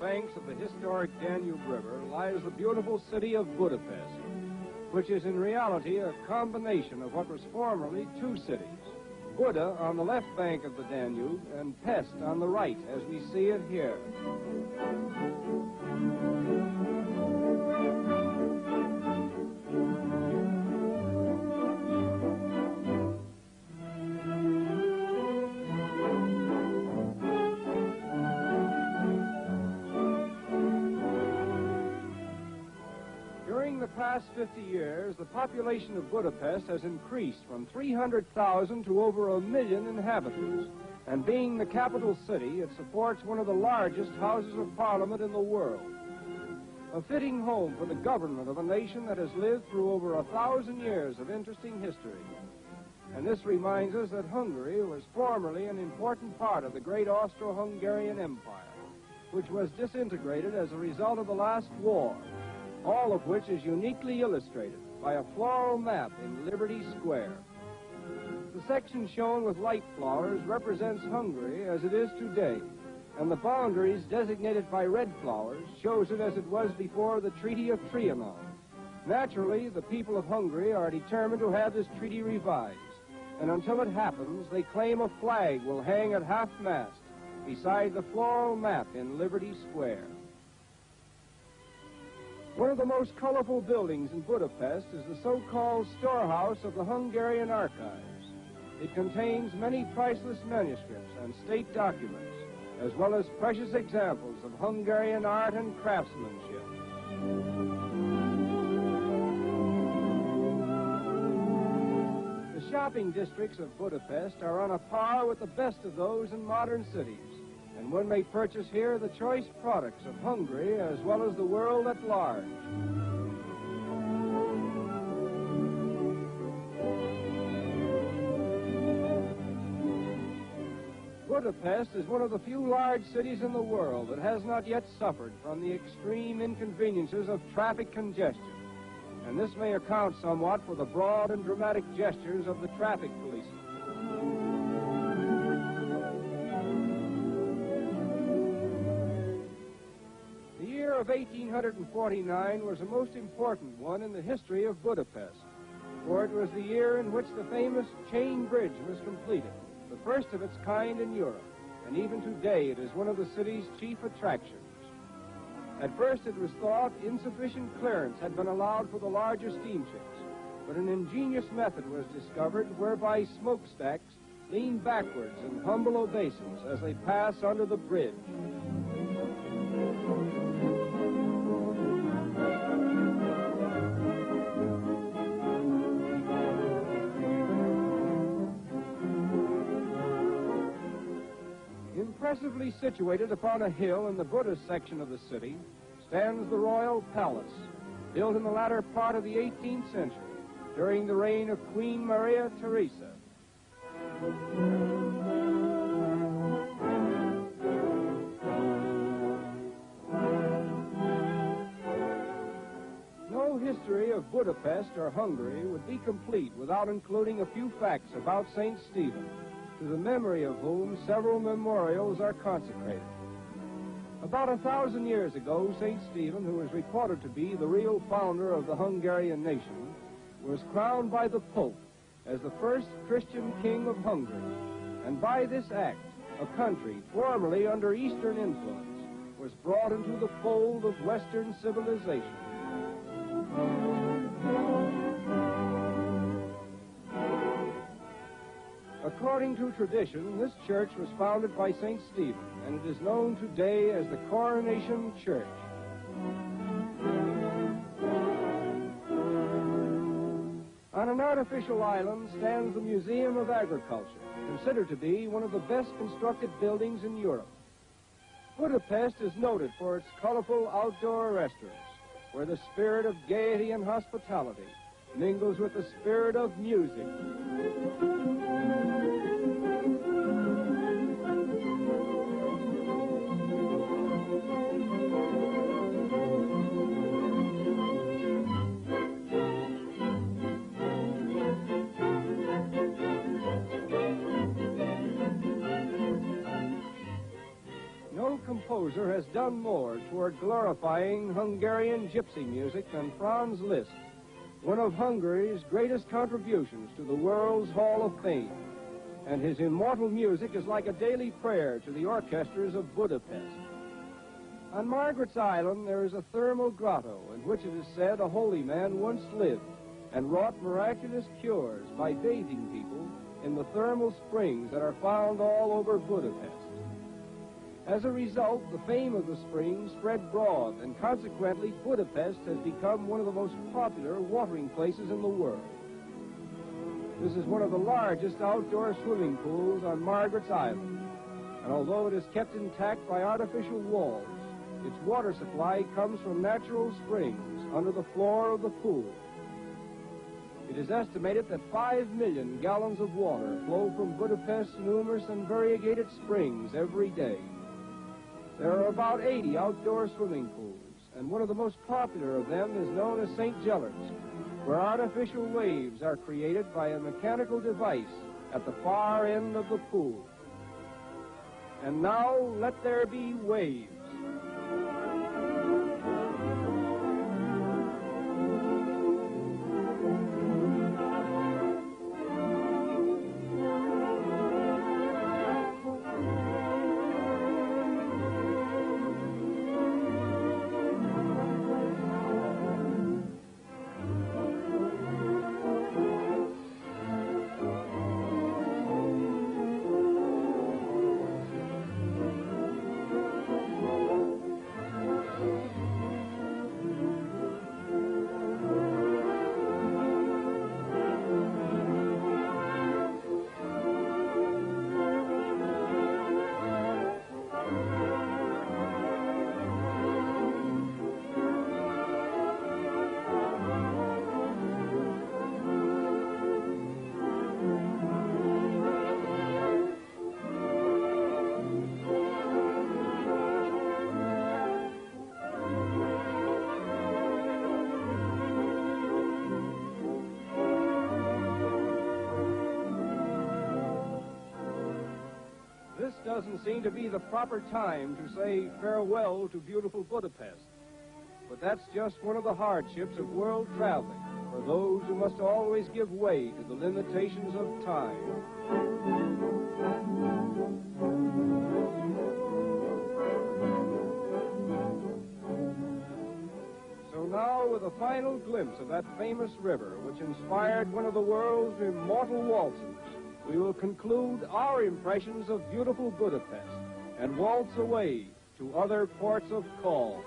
banks of the historic Danube River lies the beautiful city of Budapest, which is in reality a combination of what was formerly two cities. Buda on the left bank of the Danube and Pest on the right, as we see it here. During the past 50 years, the population of Budapest has increased from 300,000 to over 1 million inhabitants. And being the capital city, it supports one of the largest houses of parliament in the world. A fitting home for the government of a nation that has lived through over 1,000 years of interesting history. And this reminds us that Hungary was formerly an important part of the great Austro-Hungarian Empire, which was disintegrated as a result of the last war, all of which is uniquely illustrated by a floral map in Liberty Square. The section shown with light flowers represents Hungary as it is today, and the boundaries designated by red flowers shows it as it was before the Treaty of Trianon. Naturally, the people of Hungary are determined to have this treaty revised, and until it happens, they claim a flag will hang at half-mast beside the floral map in Liberty Square. One of the most colorful buildings in Budapest is the so-called storehouse of the Hungarian Archives. It contains many priceless manuscripts and state documents, as well as precious examples of Hungarian art and craftsmanship. The shopping districts of Budapest are on a par with the best of those in modern cities, and one may purchase here the choice products of Hungary as well as the world at large. Budapest is one of the few large cities in the world that has not yet suffered from the extreme inconveniences of traffic congestion, and this may account somewhat for the broad and dramatic gestures of the traffic policemen. The year of 1849 was a most important one in the history of Budapest, for it was the year in which the famous Chain Bridge was completed, the first of its kind in Europe, and even today it is one of the city's chief attractions. At first it was thought insufficient clearance had been allowed for the larger steamships, but an ingenious method was discovered whereby smokestacks lean backwards in humble obeisance as they pass under the bridge. Impressively situated upon a hill in the Buddhist section of the city stands the Royal Palace, built in the latter part of the 18th century during the reign of Queen Maria Theresa. No history of Budapest or Hungary would be complete without including a few facts about St. Stephen, to the memory of whom several memorials are consecrated. About 1,000 years ago, St. Stephen, who is reported to be the real founder of the Hungarian nation, was crowned by the Pope as the first Christian king of Hungary, and by this act, a country formerly under Eastern influence was brought into the fold of Western civilization. According to tradition, this church was founded by St. Stephen, and it is known today as the Coronation Church. On an artificial island stands the Museum of Agriculture, considered to be one of the best constructed buildings in Europe. Budapest is noted for its colorful outdoor restaurants, where the spirit of gaiety and hospitality mingles with the spirit of music. composer has done more toward glorifying Hungarian gypsy music than Franz Liszt, one of Hungary's greatest contributions to the world's Hall of Fame. And his immortal music is like a daily prayer to the orchestras of Budapest. On Margaret's Island, there is a thermal grotto in which it is said a holy man once lived and wrought miraculous cures by bathing people in the thermal springs that are found all over Budapest. As a result, the fame of the springs spread broad, and consequently, Budapest has become one of the most popular watering places in the world. This is one of the largest outdoor swimming pools on Margaret's Island, and although it is kept intact by artificial walls, its water supply comes from natural springs under the floor of the pool. It is estimated that 5 million gallons of water flow from Budapest's numerous and variegated springs every day. There are about 80 outdoor swimming pools, and one of the most popular of them is known as St. Gellert's, where artificial waves are created by a mechanical device at the far end of the pool. And now, let there be waves. This doesn't seem to be the proper time to say farewell to beautiful Budapest. But that's just one of the hardships of world traveling for those who must always give way to the limitations of time. So now, with a final glimpse of that famous river which inspired one of the world's immortal waltzes, we will conclude our impressions of beautiful Budapest and waltz away to other ports of call.